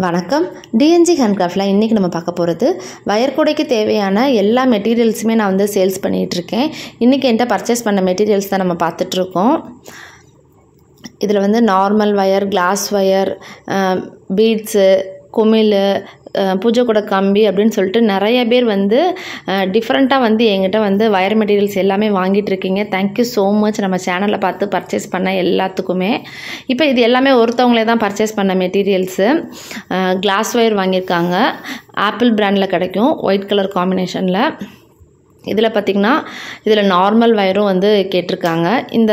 வணக்கம். டிஎன்ஜி ஹேண்ட்கிராஃப்டில் இன்றைக்கி நம்ம பார்க்க போகிறது வயர் கூடைக்கு தேவையான எல்லா மெட்டீரியல்ஸுமே நான் வந்து சேல்ஸ் பண்ணிகிட்ருக்கேன். இன்றைக்கி என்கிட்ட பர்ச்சேஸ் பண்ண மெட்டீரியல்ஸ் தான் நம்ம பார்த்துட்ருக்கோம். இதில் வந்து normal wire, glass wire, beads, குமிழ், பூஜை கூட கம்பி அப்படின்னு சொல்லிட்டு நிறைய பேர் வந்து டிஃப்ரெண்ட்டாக வந்து எங்கிட்ட வந்து வயர் மெட்டீரியல்ஸ் எல்லாமே வாங்கிட்டு இருக்கீங்க. Thank you so much. நம்ம சேனலில் பார்த்து பர்ச்சேஸ் பண்ண எல்லாத்துக்குமே. இப்போ இது எல்லாமே ஒருத்தவங்களே தான் பர்ச்சேஸ் பண்ண மெட்டீரியல்ஸு. கிளாஸ் வயர் வாங்கியிருக்காங்க. ஆப்பிள் பிராண்டில் கிடைக்கும், ஒயிட் கலர் காம்பினேஷனில். இதில் பார்த்திங்கன்னா இதில் நார்மல் வயரும் வந்து கேட்டிருக்காங்க. இந்த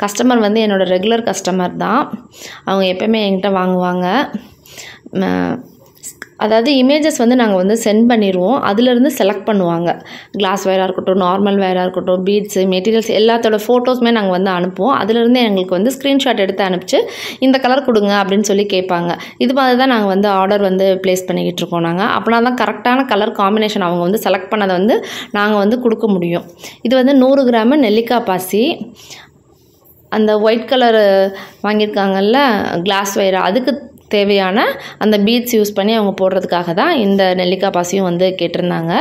கஸ்டமர் வந்து என்னோடய ரெகுலர் கஸ்டமர் தான். அவங்க எப்போயுமே என்கிட்ட வாங்குவாங்க. அதாவது இமேஜஸ் வந்து நாங்கள் வந்து சென்ட் பண்ணிடுவோம். அதிலிருந்து செலக்ட் பண்ணுவாங்க. கிளாஸ் வயராக இருக்கட்டும், நார்மல் வயராக இருக்கட்டும், பீட்ஸு, மெட்டீரியல்ஸ் எல்லாத்தோட ஃபோட்டோஸுமே நாங்கள் வந்து அனுப்புவோம். அதிலிருந்து எங்களுக்கு வந்து ஸ்க்ரீன்ஷாட் எடுத்து அனுப்பிச்சு இந்த கலர் கொடுங்க அப்படின்னு சொல்லி கேட்பாங்க. இது மாதிரி தான் நாங்கள் வந்து ஆர்டர் வந்து ப்ளேஸ் பண்ணிக்கிட்டு இருக்கோம். நாங்கள் அப்படின்னா தான் கரெக்டான கலர் காம்பினேஷன் அவங்க வந்து செலக்ட் பண்ணதை வந்து நாங்கள் வந்து கொடுக்க முடியும். இது வந்து 100 கிராம் நெல்லிக்காய் பாசி. அந்த ஒயிட் கலர் வாங்கியிருக்காங்கல்ல கிளாஸ் வயர், அதுக்கு தேவையான அந்த பீட்ஸ் யூஸ் பண்ணி அவங்க போடுறதுக்காக தான் இந்த நெல்லிக்காய் பாசியும் வந்து கேட்டிருந்தாங்க.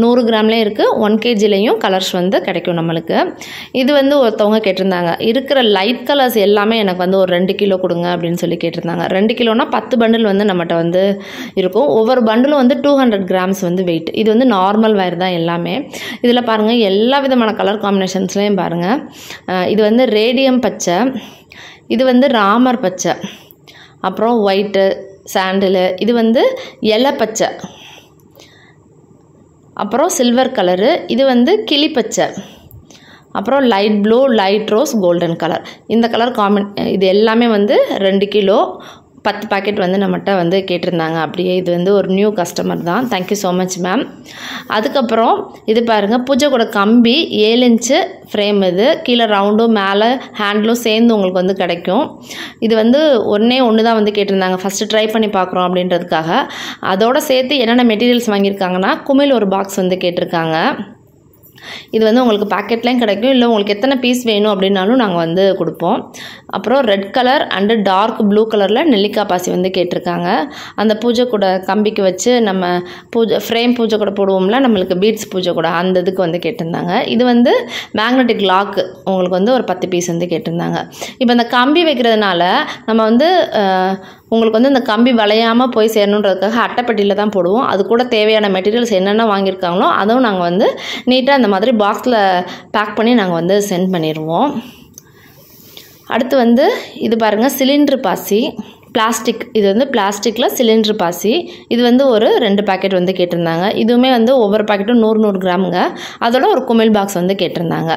100 கிராம்லேயும் இருக்குது, 1 kgலேயும் கலர்ஸ் வந்து கிடைக்கும் நம்மளுக்கு. இது வந்து ஒருத்தவங்க கேட்டிருந்தாங்க, இருக்கிற லைட் கலர்ஸ் எல்லாமே எனக்கு வந்து ஒரு 2 கிலோ கொடுங்க அப்படின்னு சொல்லி கேட்டிருந்தாங்க. 2 கிலோனா 10 பண்டில் வந்து நம்மகிட்ட வந்து இருக்கும். ஒவ்வொரு பண்டிலும் வந்து 200 கிராம்ஸ் வந்து வெயிட். இது வந்து நார்மல் வயர் தான் எல்லாமே. இதில் பாருங்கள், எல்லா விதமான கலர் காம்பினேஷன்ஸ்லேயும் பாருங்கள். இது வந்து ரேடியம் பச்சை, இது வந்து ராமர் பச்சை, அப்புறம் ஒயிட்டு சாண்டிலு, இது வந்து இலை பச்சை, அப்புறம் சில்வர் கலரு, இது வந்து கிளி பச்சை, அப்புறம் light blue, light rose, golden colour. இந்த கலர் இது எல்லாமே வந்து 2 கிலோ 10 பாக்கெட் வந்து நம்மகிட்ட வந்து கேட்டிருந்தாங்க. அப்படியே இது வந்து ஒரு நியூ கஸ்டமர் தான். Thank you so much ma'am. அதுக்கப்புறம் இது பாருங்கள், பூஜை கூட கம்பி 7 இன்ச்சு ஃப்ரேம். இது கீழே ரவுண்டும் மேலே ஹேண்டிலும் சேர்ந்து உங்களுக்கு வந்து கிடைக்கும். இது வந்து ஒன்று தான் வந்து கேட்டிருந்தாங்க. ஃபஸ்ட்டு ட்ரை பண்ணி பார்க்குறோம் அப்படின்றதுக்காக. அதோடு சேர்த்து என்னென்ன மெட்டீரியல்ஸ் வாங்கியிருக்காங்கன்னா, குமிழ் ஒரு பாக்ஸ் வந்து கேட்டிருக்காங்க. இது வந்து உங்களுக்கு பேக்கெட்லேயும் கிடைக்கும், இல்லை உங்களுக்கு எத்தனை பீஸ் வேணும் அப்படின்னாலும் நாங்கள் வந்து கொடுப்போம். அப்புறம் red colour and dark blue கலரில் நெல்லிக்காய் பாசி வந்து கேட்டிருக்காங்க. அந்த பூஜை கூட கம்பிக்கு வச்சு நம்ம ஃப்ரேம் பூஜை கூட போடுவோம்ல, நம்மளுக்கு பீட்ஸ் பூஜை கூட, அந்த இதுக்கு வந்து கேட்டிருந்தாங்க. இது வந்து மேக்னெட்டிக் லாக்கு உங்களுக்கு வந்து ஒரு 10 பீஸ் வந்து கேட்டிருந்தாங்க. இப்போ இந்த கம்பி வைக்கிறதுனால நம்ம வந்து உங்களுக்கு வந்து இந்த கம்பி வளையாமல் போய் சேரணுன்றதுக்காக அட்டைப்பட்டியில் தான் போடுவோம். அது கூட தேவையான மெட்டீரியல்ஸ் என்னென்ன வாங்கியிருக்காங்களோ அதுவும் நாங்கள் வந்து நீட்டாக இந்த மாதிரி பாக்ஸில் பேக் பண்ணி நாங்கள் வந்து சென்ட் பண்ணிடுவோம். அடுத்து வந்து இது பாருங்கள், சிலிண்ட்ரு பாசி, பிளாஸ்டிக். இது வந்து பிளாஸ்டிக்கில் சிலிண்ட்ரு பாசி. இது வந்து ஒரு 2 பாக்கெட் வந்து கேட்டிருந்தாங்க. இதுவுமே வந்து ஒவ்வொரு பாக்கெட்டும் 100 கிராமுங்க. அதோட ஒரு குமிழ் பாக்ஸ் வந்து கேட்டிருந்தாங்க.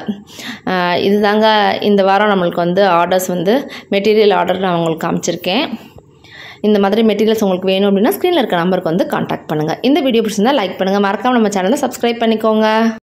இதுதாங்க இந்த வாரம் நம்மளுக்கு வந்து ஆர்டர்ஸ் வந்து மெட்டீரியல் ஆர்டர் நான் உங்களுக்கு காமிச்சிருக்கேன். இந்த மாதிரி மெட்டீரியல்ஸ் உங்களுக்கு வேணும் அப்படின்னா ஸ்க்ரீனில் இருக்க நம்பருக்கு வந்து கான்டாக்ட் பண்ணுங்கள். இந்த வீடியோ பிடிச்சிருந்தால் லைக் பண்ணுங்கள். மறக்காமல் நம்ம சேனலை சப்ஸ்கிரைப் பண்ணிக்கோங்க.